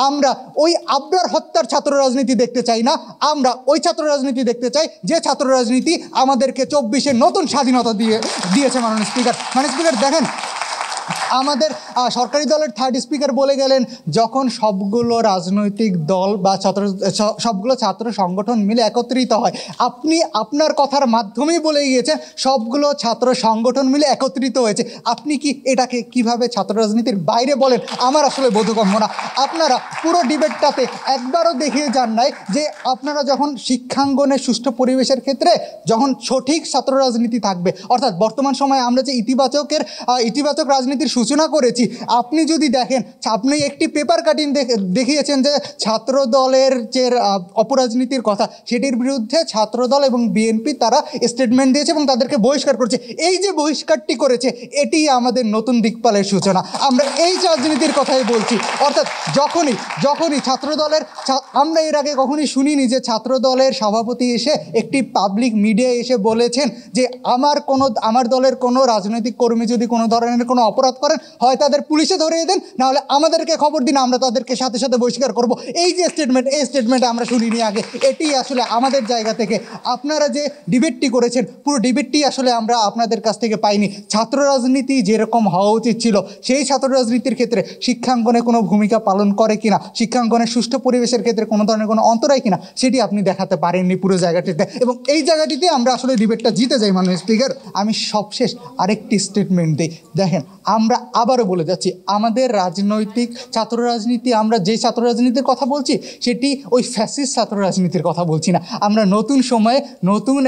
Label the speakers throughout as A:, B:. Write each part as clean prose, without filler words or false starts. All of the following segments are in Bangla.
A: আমরা ওই আবরার হত্যার ছাত্র রাজনীতি দেখতে চাই না, আমরা ওই ছাত্র রাজনীতি দেখতে চাই যে ছাত্র রাজনীতি আমাদেরকে 24-এ নতুন স্বাধীনতা দিয়েছে। মাননীয় স্পিকার দেখেন, আমাদের সরকারি দলের থার্ড স্পিকার বলে গেলেন, যখন সবগুলো রাজনৈতিক দল বা সবগুলো ছাত্র সংগঠন মিলে একত্রিত হয়, আপনি আপনার কথার মাধ্যমেই বলে গিয়েছেন সবগুলো ছাত্র সংগঠন মিলে একত্রিত হয়েছে। আপনি কি এটাকে কিভাবে ছাত্র রাজনীতির বাইরে বলেন? আমার আসলে বোধগম্য না। আপনারা পুরো ডিবেটটাতে একবারও দেখিয়ে যান নাই যে আপনারা যখন শিক্ষাঙ্গনে সুষ্ঠু পরিবেশের ক্ষেত্রে যখন সঠিক ছাত্র রাজনীতি থাকবে, অর্থাৎ বর্তমান সময়ে আমরা যে ইতিবাচক রাজনীতির সূচনা করেছি, আপনি যদি দেখেন, আপনি একটি পেপার কাটিং দেখিয়েছেন যে ছাত্র দলের যে অপরাজনীতির কথা, সেটির বিরুদ্ধে ছাত্রদল এবং বিএনপি তারা স্টেটমেন্ট দিয়েছে এবং তাদেরকে বহিষ্কার করেছে। এই যে বহিষ্কারটি করেছে, এটি আমাদের নতুন দিকপালের সূচনা। আমরা এই রাজনীতির কথাই বলছি। অর্থাৎ যখনই ছাত্রদলের, আমরা এর আগে কখনই শুনিনি যে ছাত্রদলের সভাপতি এসে একটি পাবলিক মিডিয়ায় এসে বলেছেন যে আমার দলের কোনো রাজনৈতিক কর্মী যদি কোনো ধরনের কোনো অপরাধ করেন, হয় তাদের পুলিশে ধরিয়ে দেন, নাহলে আমাদেরকে খবর দিন, আমরা তাদেরকে সাথে সাথে বহিষ্কার করব। এই যে স্টেটমেন্ট আমরা শুনিনি আগে। এটি আসলে আমাদের জায়গা থেকে আপনারা যে ডিবেটটি করেছেন, পুরো ডিবেটটি আসলে আমরা আপনাদের কাছ থেকে পাইনি। ছাত্র রাজনীতি যেরকম হওয়া উচিত ছিল, সেই ছাত্র রাজনীতির ক্ষেত্রে শিক্ষাঙ্গনে কোনো ভূমিকা পালন করে কিনা, শিক্ষাঙ্গনের সুষ্ঠু পরিবেশের ক্ষেত্রে কোনো ধরনের কোনো অন্তরায় কিনা, সেটি আপনি দেখাতে পারেননি পুরো জায়গাটিতে, এবং এই জায়গাটিতে আমরা আসলে ডিবেটটা জিতে যাই। মাননীয় স্পিকার, আমি সবশেষ আরেকটি স্টেটমেন্ট দিই। দেখেন, আমরা আবারও বলে যাচ্ছি, আমাদের রাজনৈতিক ছাত্র রাজনীতি, আমরা যে ছাত্র রাজনীতির কথা বলছি, সেটি ওই ফ্যাসিস্ট ছাত্র রাজনীতির কথা বলছি না। আমরা নতুন সময়ে নতুন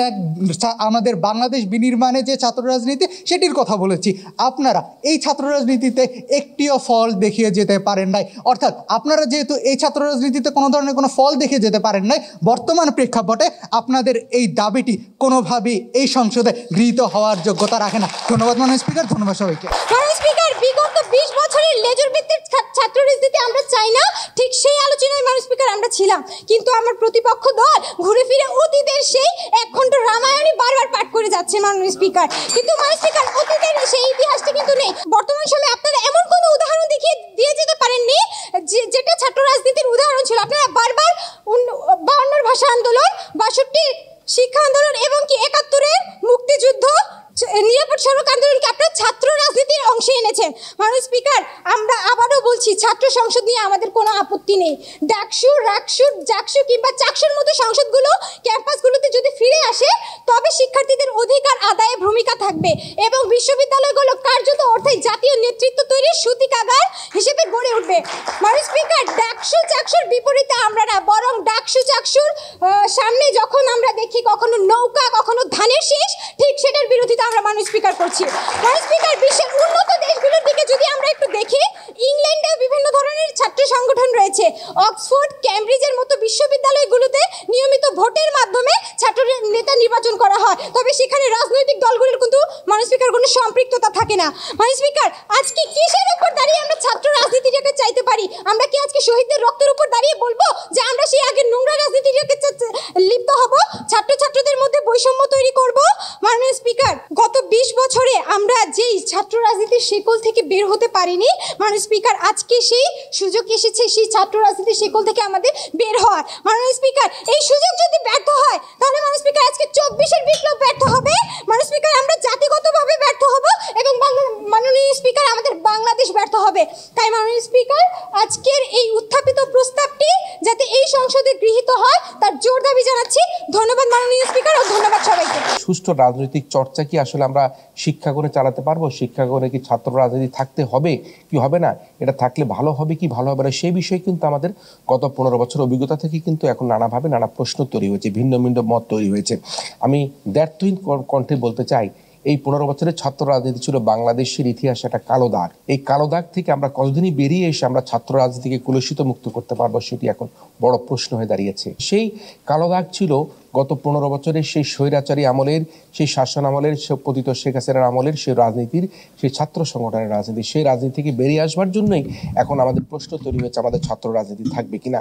A: আমাদের বাংলাদেশ বিনির্মাণে যে ছাত্র রাজনীতি, সেটির কথা বলেছি। আপনারা এই ছাত্র রাজনীতিতে একটিও ফল দেখিয়ে যেতে পারেন নাই। অর্থাৎ আপনারা যেহেতু এই ছাত্র রাজনীতিতে কোনো ধরনের কোনো ফল দেখিয়ে যেতে পারেন নাই, বর্তমান প্রেক্ষাপটে আপনাদের এই দাবিটি কোনোভাবেই এই সংসদে গৃহীত হওয়ার যোগ্যতা রাখে না। ধন্যবাদ মাননীয় স্পিকার, ধন্যবাদ সবাইকে।
B: স্পিকার, বিগত 20 বছরের লেজুর ভিত্তিক ছাত্র রাজনীতি আমরা চাই না, ঠিক সেই আলোচনায় মাননীয় স্পিকার আমরা ছিলাম, কিন্তু আমার প্রতিপক্ষ দল ঘুরে ফিরে অতীতের সেই একখণ্ড রামায়ণই বারবার পাঠ করে যাচ্ছে মাননীয় স্পিকার। কিন্তু মাননীয় স্পিকার, অতীতের সেই ইতিহাসটি কিন্তু নেই। বর্তমান সময়ে আপনারা এমন কোনো উদাহরণ দিয়ে যেতে পারেননি যেটা ছাত্র রাজনীতির উদাহরণ ছিল। আপনারা বারবার 52 ভাষা আন্দোলন, 62 শিক্ষা আন্দোলন এবং কি 71-এর মুক্তিযুদ্ধ, নিরাপদ সড়ক আন্দোলনকে আপনারা ছাত্র রাজনীতির অংশে এনেছেন। মাননীয় স্পিকার, আমরা আবারও বলছি, ছাত্র সংসদ নিয়ে আমাদের কোনো আপত্তি নেই। ডাকসু, রাকসু, জাকসু কিংবা চাকসুর মতো সংসদগুলো ক্যাম্পাসগুলোতে যদি ফিরে আসে, তবে শিক্ষার্থীদের অধিকার আদায়ে ভূমিকা থাকবে এবং বিশ্ববিদ্যালয়গুলো কার্যত অর্থে জাতীয় নেতৃত্ব তৈরির সূতিকাগার হিসেবে গড়ে উঠবে। মাননীয় স্পিকার, ডাকসু চাকসুর বিপরীতে আমরা না, বরং ডাকসু চাকসুর সামনে যখন আমরা দেখি কখনো নৌকা, কখনো ধানের শীষ, ঠিক সেটার বিরোধিতা আমরা মাননীয় স্পিকার করছি। মাননীয় স্পিকার, বিশ্বের উন্নত দেশগুলোর দিকে যদি আমরা একটু দেখি, ইংল্যান্ডেও বিভিন্ন ধরনের ছাত্র সংগঠন রয়েছে। অক্সফোর্ড, ক্যামব্রিজের মতো বিশ্ববিদ্যালয়গুলোতে নিয়মিত ভোটের মাধ্যমে ছাত্র নেতা নির্বাচন করা হয়, তবে সেখানে রাজনৈতিক দলগুলোর কিন্তু মাননীয় স্পিকার কোনো সম্পৃক্ততা থাকে না। মাননীয় স্পিকার, আজকে কিসের উপর দাঁড়িয়ে আমরা ছাত্র রাজনীতিটাকে চাইতে পারি? আমরা কি আজকে শহীদদের রক্তের উপর দাঁড়িয়ে বলবো যে আমরা সেই আগের নোংরা রাজনীতিটাকে লিপ্ত হব, ছাত্রছাত্রীদের মধ্যে বৈষম্য তৈরি করব? মাননীয় স্পিকার, গত 20 বছরে আমরা যেই ছাত্র রাজনীতির শিকল থেকে বের হতে পারিনি, মাননীয় স্পিকার, আজকে সেই সুযোগ এসেছে সেই ছাত্র রাজনীতির শিকল থেকে আমাদের বের হওয়ার। মাননীয় স্পিকার, এই সুযোগ যদি ব্যর্থ হয়, তাহলে মাননীয় স্পিকার আজকে 24-এর বিপ্লব ব্যর্থ হবে। মাননীয় স্পিকার, আমরা জাতিগতভাবে ব্যর্থ হব এবং মাননীয় স্পিকার, আমাদের বাংলাদেশ ব্যর্থ হবে। তাই মাননীয় স্পিকার, আজকের এই উত্থাপিত প্রস্তাবটি যাতে এই সংসদে গৃহীত হয়, তার জোর দাবি জানাচ্ছি। ধন্যবাদ মাননীয় স্পিকার, ও ধন্যবাদ সবাইকে।
C: সুষ্ঠু রাজনৈতিক চর্চা কি আসলে আমরা শিক্ষাগণে চালাতে পারবো? শিক্ষাগণে কি ছাত্র রাজনীতি থাকতে হবে কি হবে না? এটা থাকলে ভালো হবে কি ভালো হবে না, সেই বিষয়ে কিন্তু আমাদের গত 15 বছর অভিজ্ঞতা থেকে কিন্তু এখন নানাভাবে নানা প্রশ্ন তৈরি হয়েছে, ভিন্ন ভিন্ন মত তৈরি হয়েছে। আমি দ্ব্যর্থহীন কণ্ঠে বলতে চাই, এই 15 বছরের ছাত্র রাজনীতি ছিল বাংলাদেশের ইতিহাসে একটা কালো দাগ। এই কালো দাগ থেকে আমরা কতদিনই বেরিয়ে এসে আমরা ছাত্র রাজনীতিকে কলুষিত মুক্ত করতে পারবো, সেটি এখন বড় প্রশ্ন হয়ে দাঁড়িয়েছে। সেই কালো দাগ ছিল গত 15 বছরের সেই স্বৈরাচারী আমলের, সেই শাসন আমলের, পতিত শেখ হাসিনার আমলের সেই রাজনীতির, সেই ছাত্র সংগঠনের রাজনীতি। সেই রাজনীতি থেকে বেরিয়ে আসবার জন্যই এখন আমাদের প্রশ্ন তৈরি হয়েছে, আমাদের ছাত্র রাজনীতি থাকবে কিনা।